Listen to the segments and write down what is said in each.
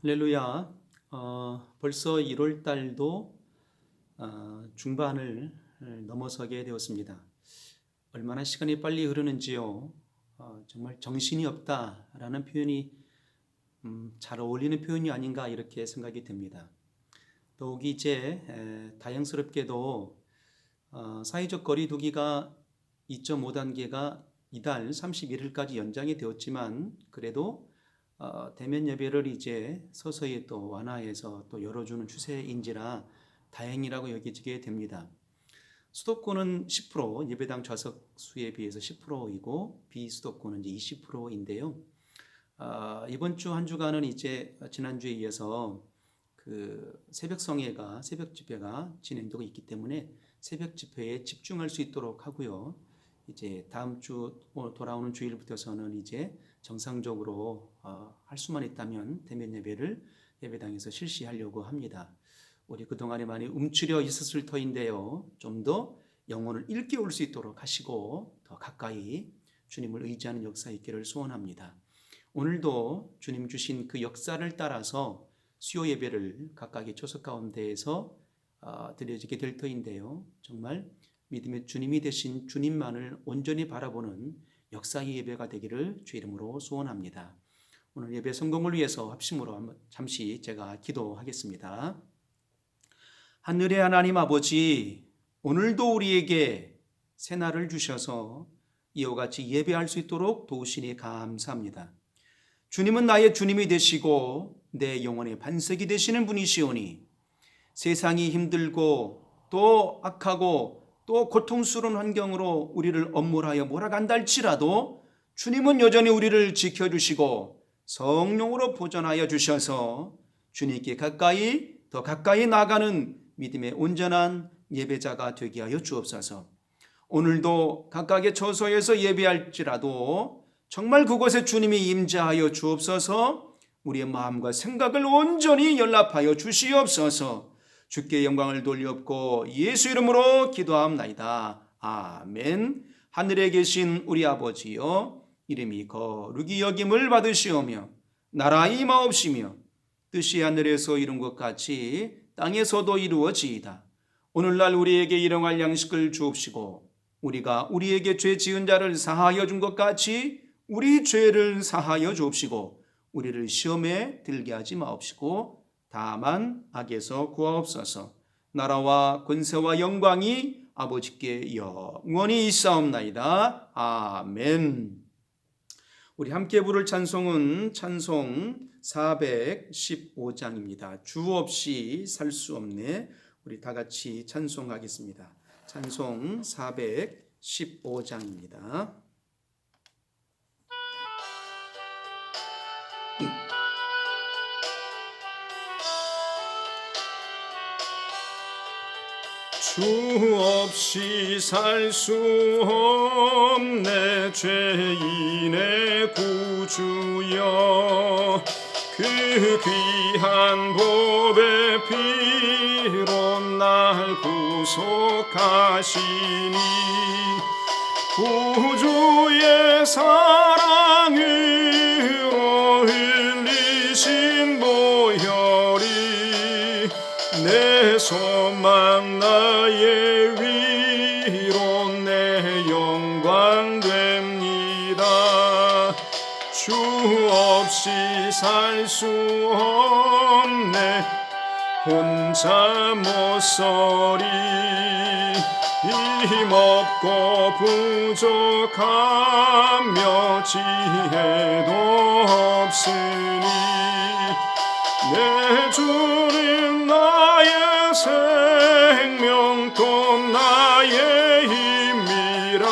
할렐루야. 벌써 1월 달도 중반을 넘어서게 되었습니다. 얼마나 시간이 빨리 흐르는지요. 정말 정신이 없다라는 표현이 잘 어울리는 표현이 아닌가 이렇게 생각이 됩니다. 더욱이 이제 다행스럽게도 사회적 거리 두기가 2.5단계가 이달 31일까지 연장이 되었지만 그래도 대면 예배를 이제 서서히 또 완화해서 또 열어주는 추세인지라 다행이라고 여겨지게 됩니다. 수도권은 10%, 예배당 좌석 수에 비해서 10%이고 비수도권은 이제 20%인데요. 이번 주 한 주간은 이제 지난주에 이어서 그 새벽 성회가 새벽 집회가 진행되고 있기 때문에 새벽 집회에 집중할 수 있도록 하고요. 이제 다음 주 돌아오는 주일부터서는 이제 정상적으로 할 수만 있다면 대면 예배를 예배당에서 실시하려고 합니다. 우리 그동안에 많이 움츠려 있었을 터인데요. 좀 더 영혼을 일깨울 수 있도록 하시고 더 가까이 주님을 의지하는 역사 있기를 소원합니다. 오늘도 주님 주신 그 역사를 따라서 수요 예배를 각각의 초석 가운데에서 드려지게 될 터인데요. 정말 믿음의 주님이 되신 주님만을 온전히 바라보는 역사의 예배가 되기를 주 이름으로 소원합니다. 오늘 예배 성공을 위해서 합심으로 잠시 제가 기도하겠습니다. 하늘의 하나님 아버지, 오늘도 우리에게 새날을 주셔서 이와 같이 예배할 수 있도록 도우시니 감사합니다. 주님은 나의 주님이 되시고 내 영혼의 반석이 되시는 분이시오니 세상이 힘들고 또 악하고 또 고통스러운 환경으로 우리를 엄몰하여 몰아간다 할지라도 주님은 여전히 우리를 지켜주시고 성령으로 보존하여 주셔서 주님께 더 가까이 나아가는 믿음의 온전한 예배자가 되게 하여 주옵소서. 오늘도 각각의 처소에서 예배할지라도 정말 그곳에 주님이 임재하여 주옵소서. 우리의 마음과 생각을 온전히 연락하여 주시옵소서. 주께 영광을 돌리옵고 예수 이름으로 기도합나이다. 아멘. 하늘에 계신 우리 아버지여, 이름이 거룩히 여김을 받으시오며 나라 임하옵시며 뜻이 하늘에서 이룬 것 같이 땅에서도 이루어지이다. 오늘날 우리에게 일용할 양식을 주옵시고 우리가 우리에게 죄 지은 자를 사하여 준 것 같이 우리 죄를 사하여 주옵시고 우리를 시험에 들게 하지 마옵시고 다만 악에서 구하옵소서. 나라와 권세와 영광이 아버지께 영원히 있사옵나이다. 아멘. 우리 함께 부를 찬송은 찬송 415장입니다. 주 없이 살 수 없네. 우리 다 같이 찬송하겠습니다. 찬송 415장입니다. 주 없이 살 수 없네 죄인의 구주여 그 귀한 보배 피로 날 구속하시니 구주의 사랑으로 흘리신 보혈이 내 소망 나의 위로 내 영광 됩니다. 주 없이 살 수 없네 혼자 못 서리 힘없고 부족하며 지혜도 없으니 내 주는 나의 생명 또 나의 힘이라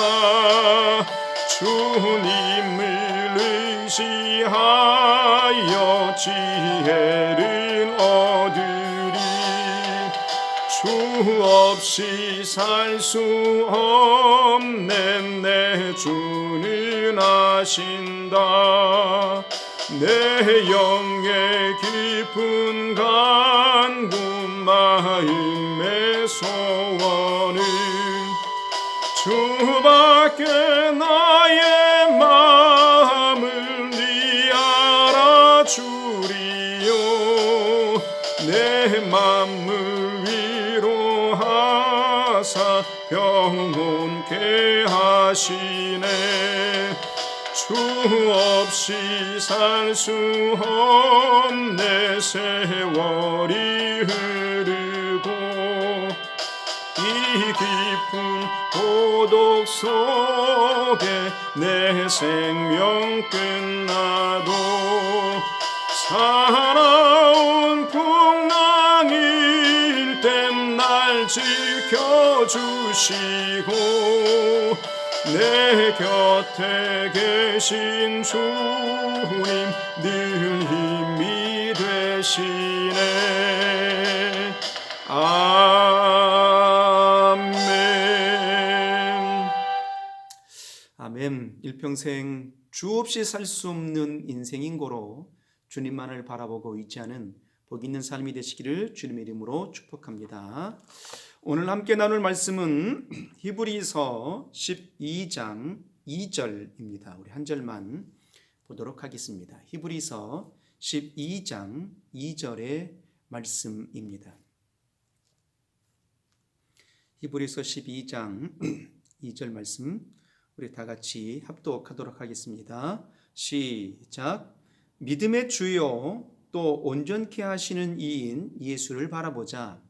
주님을 의지하여 지혜를 얻으리 주 없이 살 수 없네 내 주는 아신다 내 영의 깊은 간구 마음의 소원은 주밖에 나의 마음을 네 알아주리요 내 맘을 위로하사 평온케 하시네. 주 없이 살 수 없네. 세월이 흐르고 이 깊은 고독 속에 내 생명 끝나도 살아온 풍랑일 땐 날 지켜주시고 내 곁에 계신 주님 늘 힘이 되시네. 아멘. 아멘. 일평생 주 없이 살 수 없는 인생인 고로 주님만을 바라보고 의지하는 복 있는 삶이 되시기를 주님의 이름으로 축복합니다. 오늘 함께 나눌 말씀은 히브리서 12장 2절입니다. 우리 한 절만 보도록 하겠습니다. 히브리서 12장 2절의 말씀입니다. 히브리서 12장 2절 말씀 우리 다 같이 합독하도록 하겠습니다. 시작. 믿음의 주요 또 온전케 하시는 이인 예수를 바라보자.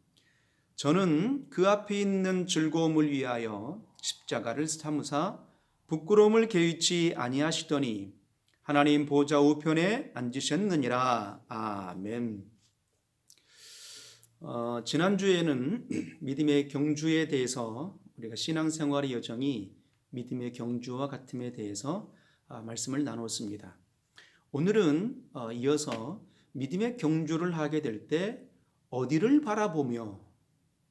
저는 그 앞에 있는 즐거움을 위하여 십자가를 참으사 부끄러움을 개의치 아니하시더니 하나님 보좌 우편에 앉으셨느니라. 아멘. 지난주에는 믿음의 경주에 대해서 우리가 신앙생활의 여정이 믿음의 경주와 같음에 대해서 말씀을 나눴습니다. 오늘은 이어서 믿음의 경주를 하게 될 때 어디를 바라보며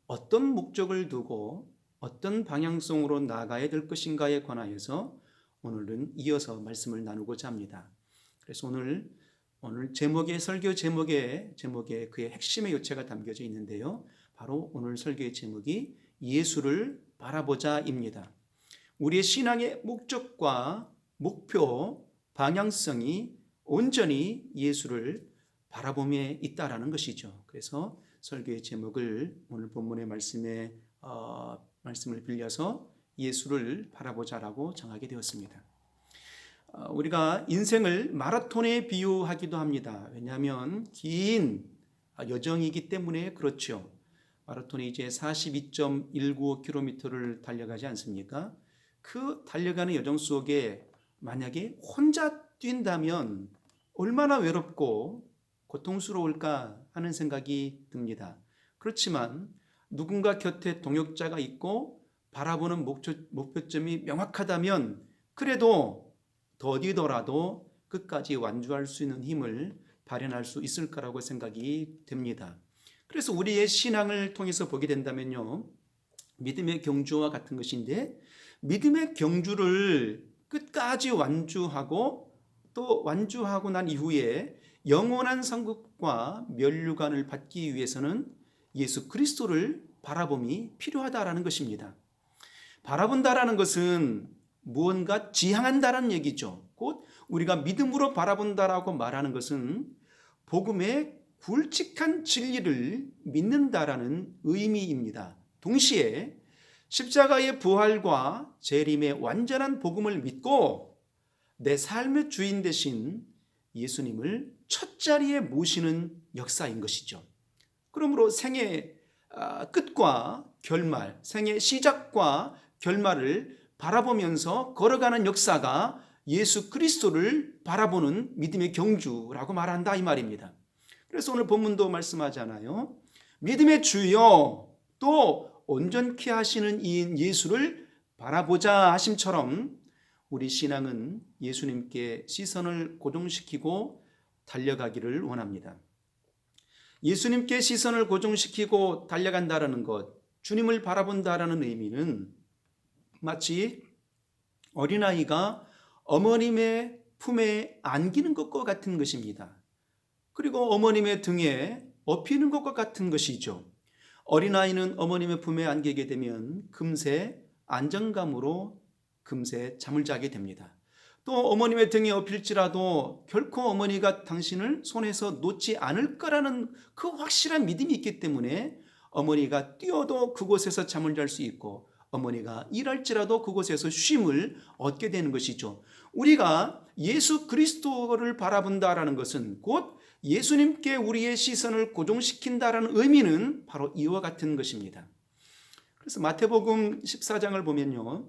어떤 목적을 두고 어떤 방향성으로 나가야 될 것인가에 관하여서 오늘은 이어서 말씀을 나누고자 합니다. 그래서 오늘 제목의 설교 제목에 그의 핵심의 요체가 담겨져 있는데요. 바로 오늘 설교의 제목이 예수를 바라보자입니다. 우리의 신앙의 목적과 목표, 방향성이 온전히 예수를 바라봄에 있다라는 것이죠. 그래서 설교의 제목을 오늘 본문의 말씀을 빌려서 예수를 바라보자라고 정하게 되었습니다. 우리가 인생을 마라톤에 비유하기도 합니다. 왜냐하면 긴 여정이기 때문에 그렇죠. 마라톤이 이제 42.195km를 달려가지 않습니까? 그 달려가는 여정 속에 만약에 혼자 뛴다면 얼마나 외롭고 고통스러울까 하는 생각이 듭니다. 그렇지만 누군가 곁에 동역자가 있고 바라보는 목표점이 명확하다면 그래도 더디더라도 끝까지 완주할 수 있는 힘을 발현할 수 있을 거라고 생각이 됩니다. 그래서 우리의 신앙을 통해서 보게 된다면요, 믿음의 경주와 같은 것인데 믿음의 경주를 끝까지 완주하고 또 완주하고 난 이후에 영원한 상급과 면류관을 받기 위해서는 예수 그리스도를 바라봄이 필요하다라는 것입니다. 바라본다라는 것은 무언가 지향한다라는 얘기죠. 곧 우리가 믿음으로 바라본다라고 말하는 것은 복음의 굵직한 진리를 믿는다라는 의미입니다. 동시에 십자가의 부활과 재림의 완전한 복음을 믿고 내 삶의 주인 되신 예수님을 첫 자리에 모시는 역사인 것이죠. 그러므로 생의 끝과 결말, 생의 시작과 결말을 바라보면서 걸어가는 역사가 예수 그리스도를 바라보는 믿음의 경주라고 말한다 이 말입니다. 그래서 오늘 본문도 말씀하잖아요. 믿음의 주여 또 온전케 하시는 이인 예수를 바라보자 하심처럼 우리 신앙은 예수님께 시선을 고정시키고 달려가기를 원합니다. 예수님께 시선을 고정시키고 달려간다라는 것, 주님을 바라본다라는 의미는 마치 어린아이가 어머님의 품에 안기는 것과 같은 것입니다. 그리고 어머님의 등에 업히는 것과 같은 것이죠. 어린아이는 어머님의 품에 안기게 되면 금세 안정감으로 금세 잠을 자게 됩니다. 또 어머님의 등에 업힐지라도 결코 어머니가 당신을 손에서 놓지 않을 거라는 그 확실한 믿음이 있기 때문에 어머니가 뛰어도 그곳에서 잠을 잘 수 있고 어머니가 일할지라도 그곳에서 쉼을 얻게 되는 것이죠. 우리가 예수 그리스도를 바라본다라는 것은 곧 예수님께 우리의 시선을 고정시킨다라는 의미는 바로 이와 같은 것입니다. 그래서 마태복음 14장을 보면요,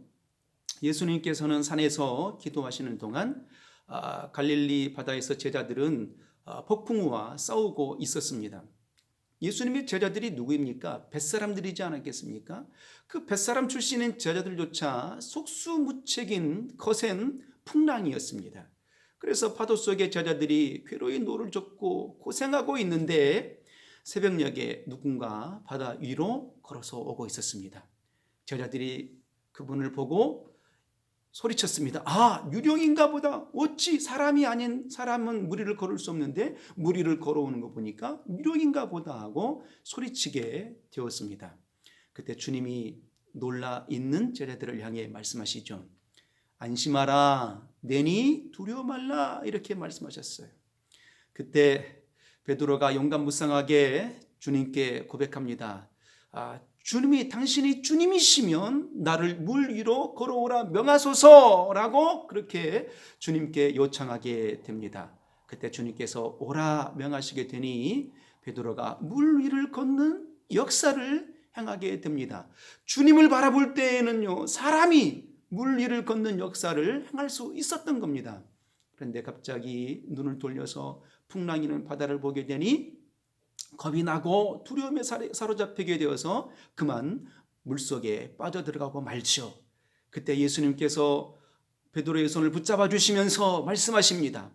예수님께서는 산에서 기도하시는 동안 갈릴리 바다에서 제자들은 폭풍우와 싸우고 있었습니다. 예수님의 제자들이 누구입니까? 뱃사람들이지 않았겠습니까? 그 뱃사람 출신인 제자들조차 속수무책인 거센 풍랑이었습니다. 그래서 파도 속에 제자들이 괴로이 노를 젓고 고생하고 있는데 새벽녘에 누군가 바다 위로 걸어서 오고 있었습니다. 제자들이 그분을 보고 소리쳤습니다. 아, 유령인가 보다. 어찌 사람이 아닌 사람은 무리를 걸을 수 없는데 무리를 걸어오는 거 보니까 유령인가 보다 하고 소리치게 되었습니다. 그때 주님이 놀라 있는 제자들을 향해 말씀하시죠. 안심하라, 내니 두려워 말라, 이렇게 말씀하셨어요. 그때 베드로가 용감무쌍하게 주님께 고백합니다. 주님이 당신이 주님이시면 나를 물 위로 걸어오라 명하소서라고 그렇게 주님께 요청하게 됩니다. 그때 주님께서 오라 명하시게 되니 베드로가 물 위를 걷는 역사를 행하게 됩니다. 주님을 바라볼 때에는요, 사람이 물 위를 걷는 역사를 행할 수 있었던 겁니다. 그런데 갑자기 눈을 돌려서 풍랑이는 바다를 보게 되니 겁이 나고 두려움에 사로잡히게 되어서 그만 물속에 빠져들어가고 말죠. 그때 예수님께서 베드로의 손을 붙잡아 주시면서 말씀하십니다.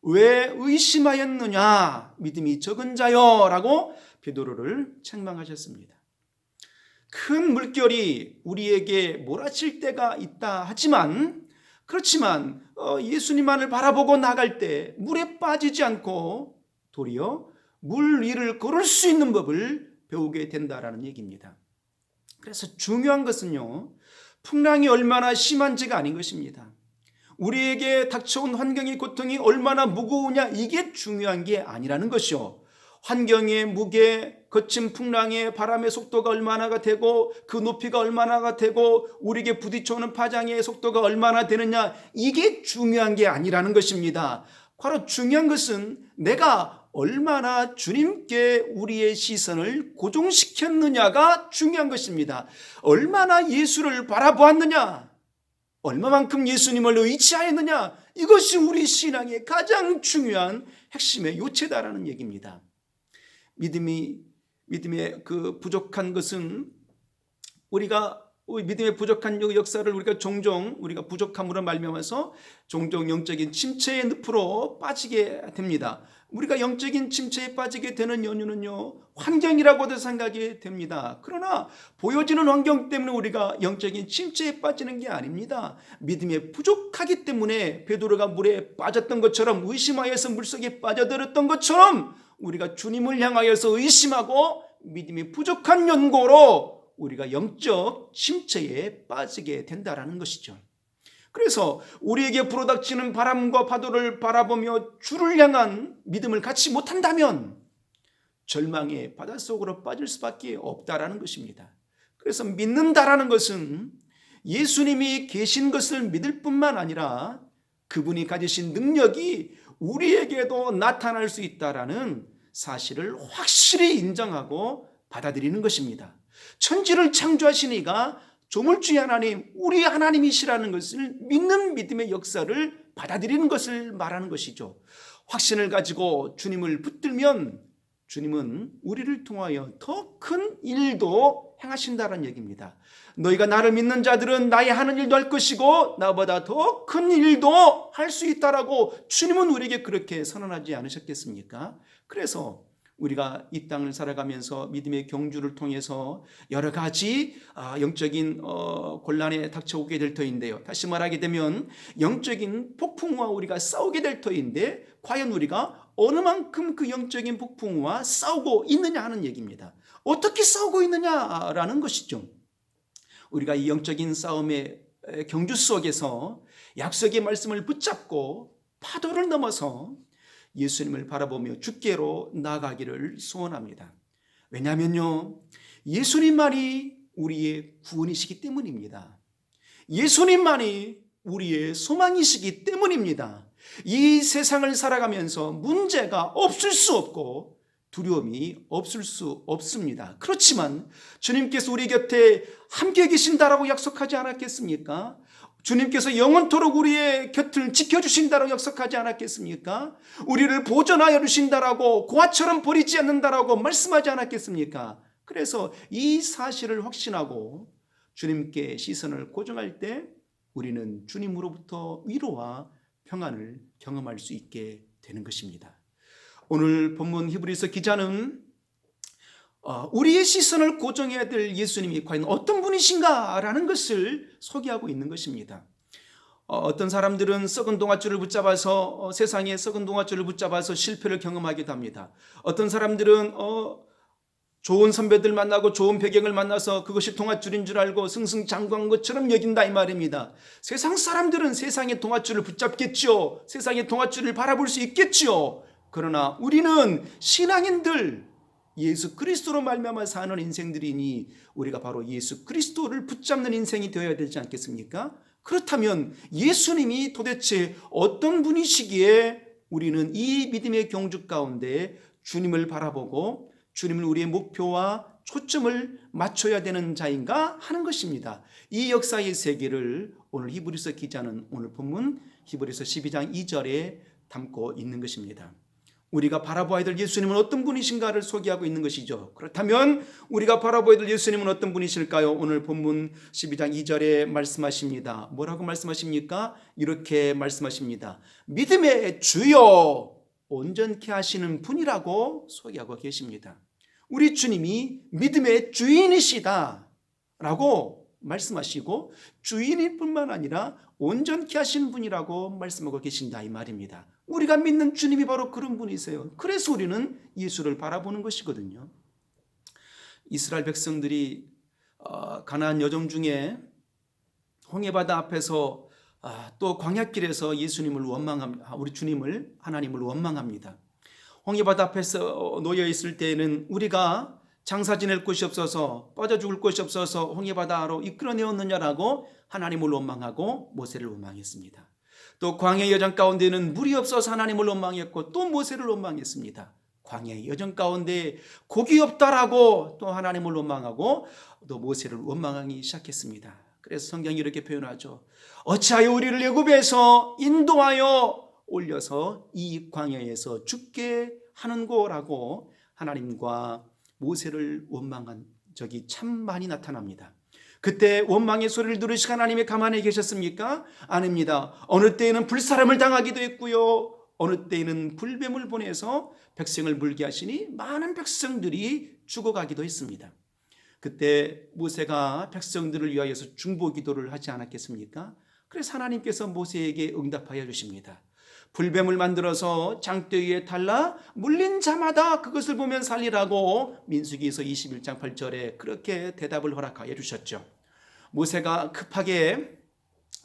왜 의심하였느냐, 믿음이 적은 자여, 라고 베드로를 책망하셨습니다. 큰 물결이 우리에게 몰아칠 때가 있다 하지만 그렇지만 예수님만을 바라보고 나갈 때 물에 빠지지 않고 도리어 물 위를 걸을 수 있는 법을 배우게 된다라는 얘기입니다. 그래서 중요한 것은요, 풍랑이 얼마나 심한지가 아닌 것입니다. 우리에게 닥쳐온 환경의 고통이 얼마나 무거우냐, 이게 중요한 게 아니라는 것이요. 환경의 무게, 거친 풍랑의 바람의 속도가 얼마나가 되고 그 높이가 얼마나가 되고 우리에게 부딪혀오는 파장의 속도가 얼마나 되느냐, 이게 중요한 게 아니라는 것입니다. 바로 중요한 것은 내가 얼마나 주님께 우리의 시선을 고정시켰느냐가 중요한 것입니다. 얼마나 예수를 바라보았느냐, 얼마만큼 예수님을 의지하였느냐, 이것이 우리 신앙의 가장 중요한 핵심의 요체다라는 얘기입니다. 믿음의 그 부족한 것은 믿음의 부족한 역사를 우리가 부족함으로 말미암아서 종종 영적인 침체의 늪으로 빠지게 됩니다. 우리가 영적인 침체에 빠지게 되는 연유는요, 환경이라고도 생각이 됩니다. 그러나 보여지는 환경 때문에 우리가 영적인 침체에 빠지는 게 아닙니다. 믿음이 부족하기 때문에 베드로가 물에 빠졌던 것처럼, 의심하여서 물속에 빠져들었던 것처럼 우리가 주님을 향하여서 의심하고 믿음이 부족한 연고로 우리가 영적 침체에 빠지게 된다라는 것이죠. 그래서 우리에게 불어닥치는 바람과 파도를 바라보며 주를 향한 믿음을 갖지 못한다면 절망의 바닷속으로 빠질 수밖에 없다라는 것입니다. 그래서 믿는다라는 것은 예수님이 계신 것을 믿을 뿐만 아니라 그분이 가지신 능력이 우리에게도 나타날 수 있다라는 사실을 확실히 인정하고 받아들이는 것입니다. 천지를 창조하신 이가 조물주의 하나님, 우리 하나님이시라는 것을 믿는 믿음의 역사를 받아들이는 것을 말하는 것이죠. 확신을 가지고 주님을 붙들면 주님은 우리를 통하여 더 큰 일도 행하신다는 얘기입니다. 너희가 나를 믿는 자들은 나의 하는 일도 할 것이고 나보다 더 큰 일도 할 수 있다라고 주님은 우리에게 그렇게 선언하지 않으셨겠습니까? 그래서 우리가 이 땅을 살아가면서 믿음의 경주를 통해서 여러 가지 영적인 곤란에 닥쳐오게 될 터인데요. 다시 말하게 되면 영적인 폭풍우와 우리가 싸우게 될 터인데 과연 우리가 어느 만큼 그 영적인 폭풍우와 싸우고 있느냐 하는 얘기입니다. 어떻게 싸우고 있느냐라는 것이죠. 우리가 이 영적인 싸움의 경주 속에서 약속의 말씀을 붙잡고 파도를 넘어서 예수님을 바라보며 주께로 나아가기를 소원합니다. 왜냐하면요, 예수님만이 우리의 구원이시기 때문입니다. 예수님만이 우리의 소망이시기 때문입니다. 이 세상을 살아가면서 문제가 없을 수 없고 두려움이 없을 수 없습니다. 그렇지만 주님께서 우리 곁에 함께 계신다라고 약속하지 않았겠습니까? 주님께서 영원토록 우리의 곁을 지켜주신다라고 약속하지 않았겠습니까? 우리를 보존하여 주신다라고 고아처럼 버리지 않는다라고 말씀하지 않았겠습니까? 그래서 이 사실을 확신하고 주님께 시선을 고정할 때 우리는 주님으로부터 위로와 평안을 경험할 수 있게 되는 것입니다. 오늘 본문 히브리서 기자는 우리의 시선을 고정해야 될 예수님이 과연 어떤 분이신가라는 것을 소개하고 있는 것입니다. 어떤 사람들은 썩은 동아줄을 붙잡아서 세상에 썩은 동아줄을 붙잡아서 실패를 경험하기도 합니다. 어떤 사람들은 좋은 선배들 만나고 좋은 배경을 만나서 그것이 동아줄인 줄 알고 승승장구한 것처럼 여긴다 이 말입니다. 세상 사람들은 세상의 동아줄을 붙잡겠죠. 세상의 동아줄을 바라볼 수 있겠죠. 그러나 우리는 신앙인들, 예수 그리스도로 말미암아 사는 인생들이니 우리가 바로 예수 그리스도를 붙잡는 인생이 되어야 되지 않겠습니까? 그렇다면 예수님이 도대체 어떤 분이시기에 우리는 이 믿음의 경주 가운데 주님을 바라보고 주님을 우리의 목표와 초점을 맞춰야 되는 자인가 하는 것입니다. 이 역사의 세계를 오늘 히브리서 기자는 오늘 본문 히브리서 12장 2절에 담고 있는 것입니다. 우리가 바라보아야 될 예수님은 어떤 분이신가를 소개하고 있는 것이죠. 그렇다면 우리가 바라보아야 될 예수님은 어떤 분이실까요? 오늘 본문 12장 2절에 말씀하십니다. 뭐라고 말씀하십니까? 이렇게 말씀하십니다. 믿음의 주요 온전케 하시는 분이라고 소개하고 계십니다. 우리 주님이 믿음의 주인이시다 라고 말씀하시고 주인일 뿐만 아니라 온전케 하시는 분이라고 말씀하고 계신다 이 말입니다. 우리가 믿는 주님이 바로 그런 분이세요. 그래서 우리는 예수를 바라보는 것이거든요. 이스라엘 백성들이 가나안 여정 중에 홍해바다 앞에서 또 광야길에서 예수님을 원망합니다. 우리 주님을 하나님을 원망합니다. 홍해바다 앞에서 놓여 있을 때에는 우리가 장사 지낼 곳이 없어서 빠져 죽을 곳이 없어서 홍해바다로 이끌어내었느냐라고 하나님을 원망하고 모세를 원망했습니다. 또 광야의 여정 가운데는 물이 없어서 하나님을 원망했고 또 모세를 원망했습니다. 광야의 여정 가운데 곡이 없다라고 또 하나님을 원망하고 또 모세를 원망하기 시작했습니다. 그래서 성경이 이렇게 표현하죠. 어찌하여 우리를 애굽에서 인도하여 올려서 이 광야에서 죽게 하는고라고 하나님과 모세를 원망한 적이 참 많이 나타납니다. 그때 원망의 소리를 들으시고 하나님이 가만히 계셨습니까? 아닙니다. 어느 때에는 불사람을 당하기도 했고요. 어느 때에는 불뱀을 보내서 백성을 물게 하시니 많은 백성들이 죽어가기도 했습니다. 그때 모세가 백성들을 위하여서 중보기도를 하지 않았겠습니까? 그래서 하나님께서 모세에게 응답하여 주십니다. 불뱀을 만들어서 장대 위에 달라 물린 자마다 그것을 보면 살리라고 민수기에서 21장 8절에 그렇게 대답을 허락하여 주셨죠. 모세가 급하게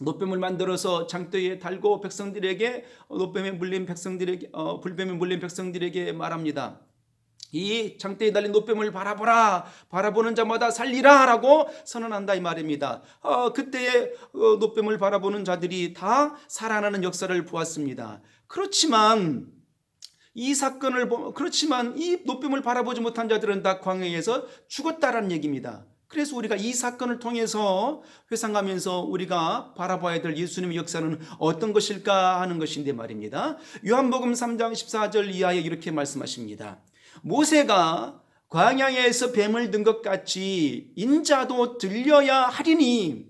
노뱀을 만들어서 장대 위에 달고 백성들에게 노뱀에 물린 백성들에게 불뱀에 물린 백성들에게 말합니다. 이 장대에 달린 노뱀을 바라보라, 바라보는 자마다 살리라라고 선언한다 이 말입니다. 그때의 노뱀을 바라보는 자들이 다 살아나는 역사를 보았습니다. 그렇지만 이 노뱀을 바라보지 못한 자들은 다 광야에서 죽었다라는 얘기입니다. 그래서 우리가 이 사건을 통해서 회상하면서 우리가 바라봐야 될 예수님의 역사는 어떤 것일까 하는 것인데 말입니다. 요한복음 3장 14절 이하에 이렇게 말씀하십니다. 모세가 광야에서 뱀을 든 것 같이 인자도 들려야 하리니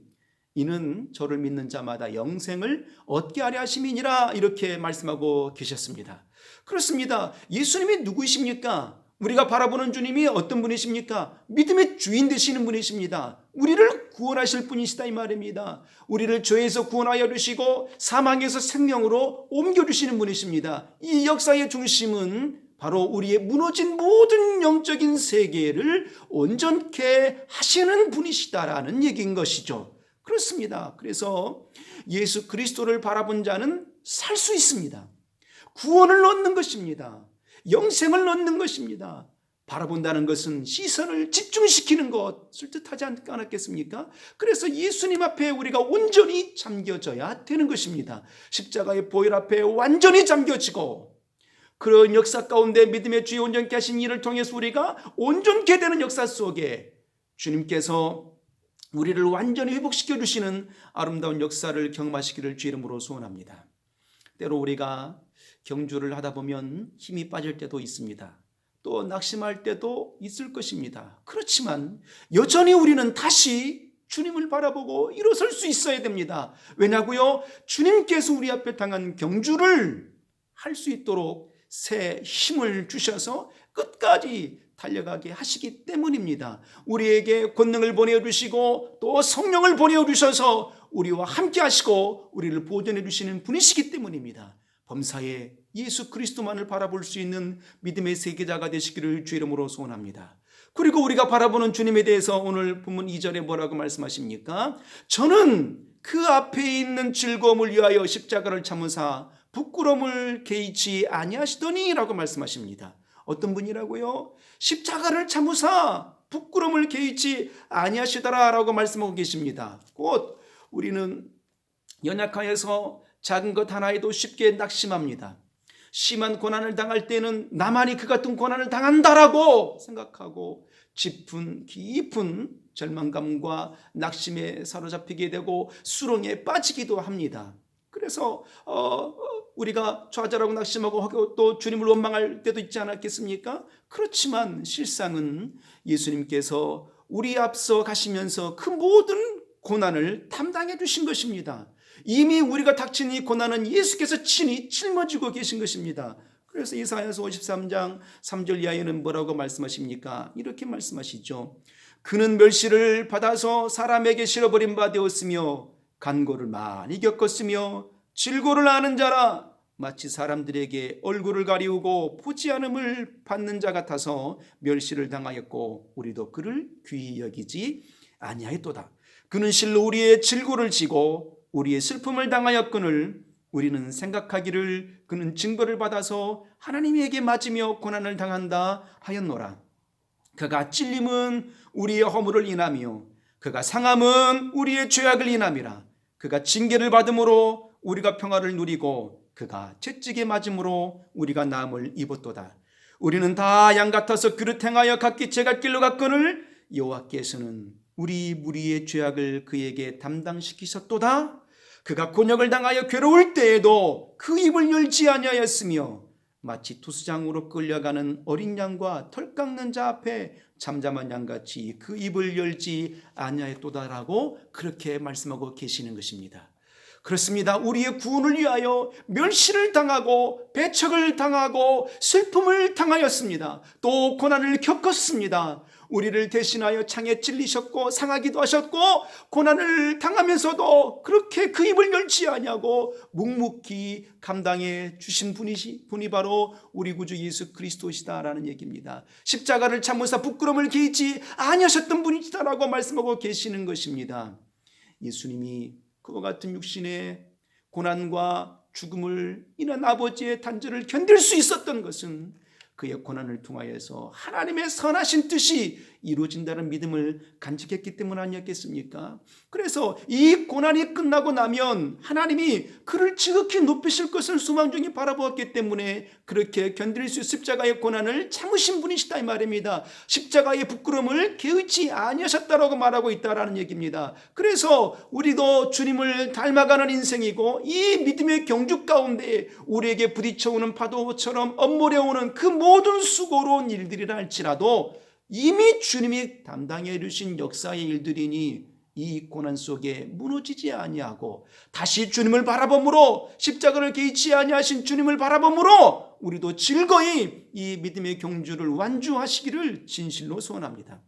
이는 저를 믿는 자마다 영생을 얻게 하려 하심이니라 이렇게 말씀하고 계셨습니다. 그렇습니다. 예수님이 누구이십니까? 우리가 바라보는 주님이 어떤 분이십니까? 믿음의 주인 되시는 분이십니다. 우리를 구원하실 분이시다 이 말입니다. 우리를 죄에서 구원하여 주시고 사망에서 생명으로 옮겨주시는 분이십니다. 이 역사의 중심은 바로 우리의 무너진 모든 영적인 세계를 온전케 하시는 분이시다라는 얘기인 것이죠. 그렇습니다. 그래서 예수 그리스도를 바라본 자는 살 수 있습니다. 구원을 얻는 것입니다. 영생을 얻는 것입니다. 바라본다는 것은 시선을 집중시키는 것을 뜻하지 않겠습니까? 그래서 예수님 앞에 우리가 온전히 잠겨져야 되는 것입니다. 십자가의 보혈 앞에 완전히 잠겨지고 그런 역사 가운데 믿음의 주에 온전케 하신 이를 통해서 우리가 온전케 되는 역사 속에 주님께서 우리를 완전히 회복시켜 주시는 아름다운 역사를 경험하시기를 주 이름으로 소원합니다. 때로 우리가 경주를 하다 보면 힘이 빠질 때도 있습니다. 또 낙심할 때도 있을 것입니다. 그렇지만 여전히 우리는 다시 주님을 바라보고 일어설 수 있어야 됩니다. 왜냐고요? 주님께서 우리 앞에 당한 경주를 할 수 있도록 새 힘을 주셔서 끝까지 달려가게 하시기 때문입니다. 우리에게 권능을 보내주시고 또 성령을 보내주셔서 우리와 함께 하시고 우리를 보존해 주시는 분이시기 때문입니다. 범사에 예수 그리스도만을 바라볼 수 있는 믿음의 세계자가 되시기를 주 이름으로 소원합니다. 그리고 우리가 바라보는 주님에 대해서 오늘 본문 2절에 뭐라고 말씀하십니까? 저는 그 앞에 있는 즐거움을 위하여 십자가를 참으사 부끄러움을 개의치 아니하시더니 라고 말씀하십니다. 어떤 분이라고요? 십자가를 참으사 부끄러움을 개의치 아니하시더라 라고 말씀하고 계십니다. 곧 우리는 연약하여서 작은 것 하나에도 쉽게 낙심합니다. 심한 고난을 당할 때는 나만이 그 같은 고난을 당한다라고 생각하고 깊은 절망감과 낙심에 사로잡히게 되고 수렁에 빠지기도 합니다. 그래서 우리가 좌절하고 낙심하고 또 주님을 원망할 때도 있지 않았겠습니까? 그렇지만 실상은 예수님께서 우리 앞서 가시면서 그 모든 고난을 담당해 주신 것입니다. 이미 우리가 닥친 이 고난은 예수께서 친히 짊어지고 계신 것입니다. 그래서 이사야서 53장 3절 이하에는 뭐라고 말씀하십니까? 이렇게 말씀하시죠. 그는 멸시를 받아서 사람에게 실어버린 바 되었으며 간고를 많이 겪었으며 질고를 아는 자라 마치 사람들에게 얼굴을 가리우고 보지 않음을 받는 자 같아서 멸시를 당하였고 우리도 그를 귀히 여기지 아니하였도다. 그는 실로 우리의 질고를 지고 우리의 슬픔을 당하였거늘 우리는 생각하기를 그는 징벌을 받아서 하나님에게 맞으며 고난을 당한다 하였노라. 그가 찔림은 우리의 허물을 인하며 그가 상함은 우리의 죄악을 인함이라. 그가 징계를 받음으로 우리가 평화를 누리고 그가 채찍에 맞음으로 우리가 나음을 입었도다. 우리는 다 양 같아서 그릇 행하여 각기 제갓길로 갔거늘 여호와께서는 우리 무리의 죄악을 그에게 담당시키셨도다. 그가 곤욕을 당하여 괴로울 때에도 그 입을 열지 아니하였으며 마치 투수장으로 끌려가는 어린 양과 털 깎는 자 앞에 잠잠한 양같이 그 입을 열지 아니하였도다라고 그렇게 말씀하고 계시는 것입니다. 그렇습니다. 우리의 구원을 위하여 멸시를 당하고 배척을 당하고 슬픔을 당하였습니다. 또 고난을 겪었습니다. 우리를 대신하여 창에 찔리셨고 상하기도 하셨고 고난을 당하면서도 그렇게 그 입을 열지 아니하고 묵묵히 감당해 주신 분이 바로 우리 구주 예수 그리스도시다라는 얘기입니다. 십자가를 참으사 부끄러움을 개의치 아니하셨던 분이시다라고 말씀하고 계시는 것입니다. 예수님이 그와 같은 육신의 고난과 죽음을 인한 아버지의 단절을 견딜 수 있었던 것은 그의 고난을 통하여서 하나님의 선하신 뜻이 이루어진다는 믿음을 간직했기 때문 아니었겠습니까? 그래서 이 고난이 끝나고 나면 하나님이 그를 지극히 높이실 것을 소망 중에 바라보았기 때문에 그렇게 견딜 수 있는 십자가의 고난을 참으신 분이시다 이 말입니다. 십자가의 부끄러움을 개의치 아니하셨다라고 말하고 있다라는 얘기입니다. 그래서 우리도 주님을 닮아가는 인생이고 이 믿음의 경주 가운데 우리에게 부딪혀오는 파도처럼 엄몰해오는 그 모든 수고로운 일들이라 할지라도 이미 주님이 담당해 주신 역사의 일들이니 이 고난 속에 무너지지 아니하고 다시 주님을 바라봄으로 십자가를 개의치 아니하신 주님을 바라봄으로 우리도 즐거이 이 믿음의 경주를 완주하시기를 진실로 소원합니다.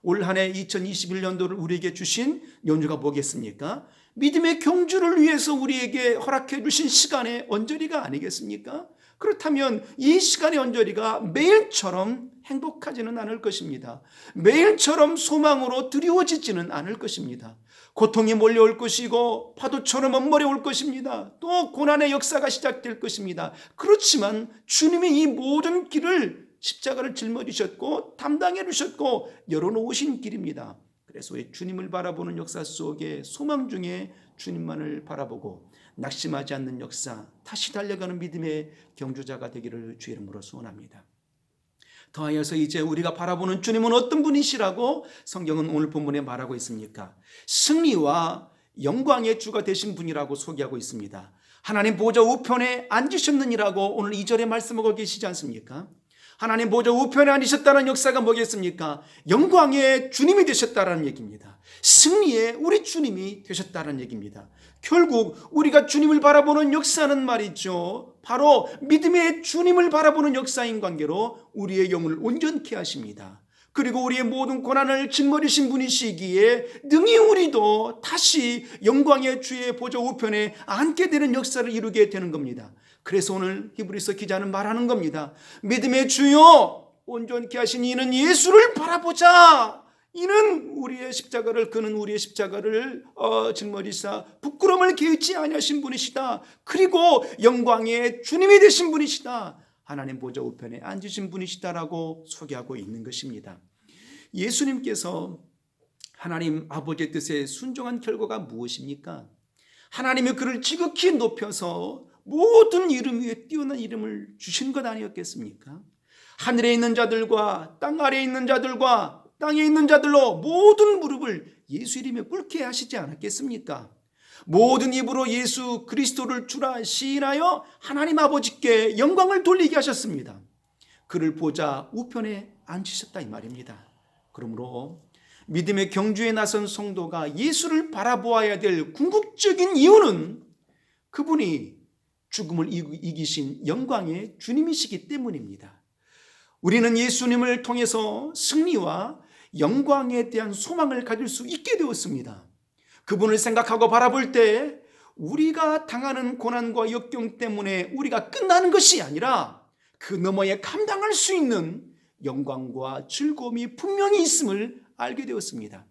올 한 해 2021년도를 우리에게 주신 연주가 뭐겠습니까? 믿음의 경주를 위해서 우리에게 허락해 주신 시간의 언저리가 아니겠습니까? 그렇다면 이 시간의 언저리가 매일처럼 행복하지는 않을 것입니다. 매일처럼 소망으로 드리워지지는 않을 것입니다. 고통이 몰려올 것이고 파도처럼 엄몰려올 것입니다. 또 고난의 역사가 시작될 것입니다. 그렇지만 주님이 이 모든 길을 십자가를 짊어지셨고 담당해 주셨고 열어놓으신 길입니다. 그래서 우리 주님을 바라보는 역사 속에 소망 중에 주님만을 바라보고 낙심하지 않는 역사, 다시 달려가는 믿음의 경주자가 되기를 주 이름으로 소원합니다. 더하여서 이제 우리가 바라보는 주님은 어떤 분이시라고 성경은 오늘 본문에 말하고 있습니까? 승리와 영광의 주가 되신 분이라고 소개하고 있습니다. 하나님 보좌 우편에 앉으셨느니라고 오늘 2절에 말씀하고 계시지 않습니까? 하나님 보좌 우편에 앉으셨다는 역사가 뭐겠습니까? 영광의 주님이 되셨다는 얘기입니다. 승리의 우리 주님이 되셨다는 얘기입니다. 결국 우리가 주님을 바라보는 역사는 말이죠, 바로 믿음의 주님을 바라보는 역사인 관계로 우리의 영을 온전케 하십니다. 그리고 우리의 모든 고난을 짊어지신 분이시기에 능히 우리도 다시 영광의 주의 보좌 우편에 앉게 되는 역사를 이루게 되는 겁니다. 그래서 오늘 히브리서 기자는 말하는 겁니다. 믿음의 주여 온전케 하신 이는 예수를 바라보자. 이는 우리의 십자가를, 그는 우리의 십자가를 짊어지사 부끄러움을 개의치 아니하신 분이시다. 그리고 영광의 주님이 되신 분이시다. 하나님 보좌 우편에 앉으신 분이시다라고 소개하고 있는 것입니다. 예수님께서 하나님 아버지의 뜻에 순종한 결과가 무엇입니까? 하나님이 그를 지극히 높여서 모든 이름 위에 뛰어난 이름을 주신 것 아니었겠습니까? 하늘에 있는 자들과 땅 아래에 있는 자들과 땅에 있는 자들로 모든 무릎을 예수 이름에 꿇게 하시지 않았겠습니까? 모든 입으로 예수 그리스도를 주라 시인하여 하나님 아버지께 영광을 돌리게 하셨습니다. 그를 보좌 우편에 앉히셨다 이 말입니다. 그러므로 믿음의 경주에 나선 성도가 예수를 바라보아야 될 궁극적인 이유는 그분이 죽음을 이기신 영광의 주님이시기 때문입니다. 우리는 예수님을 통해서 승리와 영광에 대한 소망을 가질 수 있게 되었습니다. 그분을 생각하고 바라볼 때 우리가 당하는 고난과 역경 때문에 우리가 끝나는 것이 아니라 그 너머에 감당할 수 있는 영광과 즐거움이 분명히 있음을 알게 되었습니다.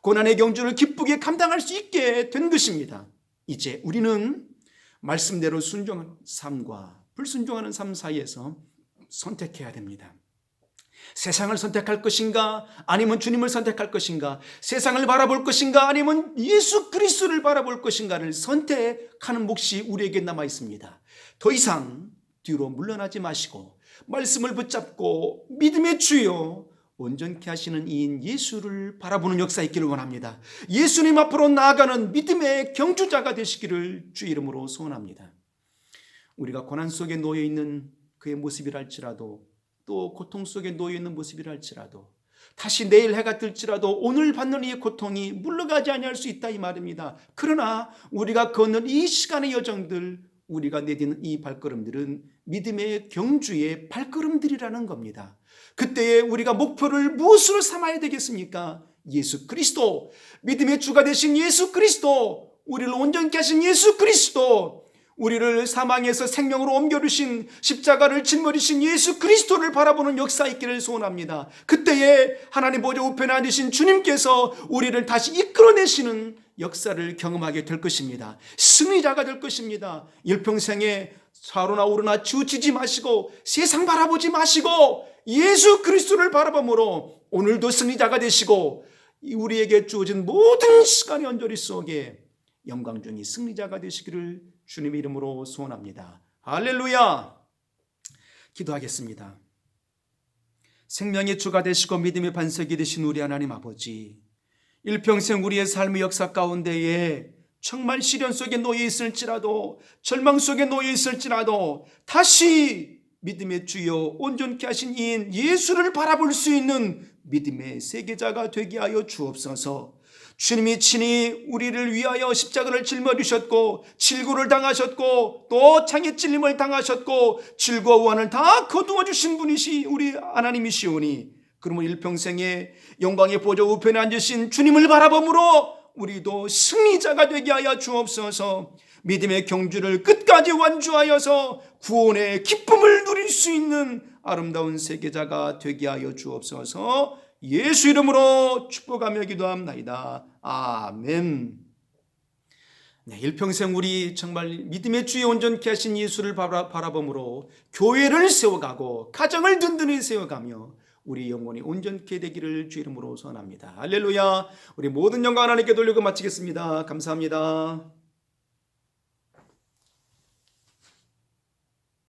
고난의 경주를 기쁘게 감당할 수 있게 된 것입니다. 이제 우리는 말씀대로 순종하는 삶과 불순종하는 삶 사이에서 선택해야 됩니다. 세상을 선택할 것인가 아니면 주님을 선택할 것인가, 세상을 바라볼 것인가 아니면 예수 그리스도를 바라볼 것인가를 선택하는 몫이 우리에게 남아 있습니다. 더 이상 뒤로 물러나지 마시고 말씀을 붙잡고 믿음의 주여 온전케 하시는 이인 예수를 바라보는 역사 있기를 원합니다. 예수님 앞으로 나아가는 믿음의 경주자가 되시기를 주 이름으로 소원합니다. 우리가 고난 속에 놓여 있는 그의 모습이랄지라도, 또 고통 속에 놓여 있는 모습이랄지라도, 다시 내일 해가 뜰지라도 오늘 받는 이 고통이 물러가지 아니할 수 있다 이 말입니다. 그러나 우리가 걷는 이 시간의 여정들, 우리가 내딛는 이 발걸음들은 믿음의 경주의 발걸음들이라는 겁니다. 그때에 우리가 목표를 무엇으로 삼아야 되겠습니까? 예수 그리스도, 믿음의 주가 되신 예수 그리스도, 우리를 온전케 하신 예수 그리스도, 우리를 사망에서 생명으로 옮겨주신 십자가를 짊어지신 예수 그리스도를 바라보는 역사 있기를 소원합니다. 그때에 하나님 보좌 우편에 앉으신 주님께서 우리를 다시 이끌어내시는 역사를 경험하게 될 것입니다. 승리자가 될 것입니다. 일평생에 좌로나 우로나 치우치지 마시고 세상 바라보지 마시고 예수 그리스도를 바라봄으로 오늘도 승리자가 되시고 우리에게 주어진 모든 시간의 언저리 속에 영광 중의 승리자가 되시기를 주님의 이름으로 소원합니다. 할렐루야! 기도하겠습니다. 생명의 주가 되시고 믿음의 반석이 되신 우리 하나님 아버지, 일평생 우리의 삶의 역사 가운데에 정말 시련 속에 놓여 있을지라도, 절망 속에 놓여 있을지라도 다시 믿음의 주여 온전케 하신 이인 예수를 바라볼 수 있는 믿음의 세계자가 되게 하여 주옵소서. 주님이 친히 우리를 위하여 십자가를 짊어지셨고 질고를 당하셨고 또 창에 찔림을 당하셨고 질고와 원한을 다 거두어 주신 분이시 우리 하나님이시오니, 그러면 일평생에 영광의 보좌 우편에 앉으신 주님을 바라봄으로 우리도 승리자가 되게 하여 주옵소서. 믿음의 경주를 끝까지 끝까지 완주하여서 구원의 기쁨을 누릴 수 있는 아름다운 세계자가 되게 하여 주옵소서. 예수 이름으로 축복하며 기도합나이다. 아멘. 네, 일평생 우리 정말 믿음의 주에 온전케 하신 예수를 바라봄으로 교회를 세워가고 가정을 든든히 세워가며 우리 영혼이 온전케 되기를 주 이름으로 소원합니다. 할렐루야. 우리 모든 영광 하나님께 돌리고 마치겠습니다. 감사합니다.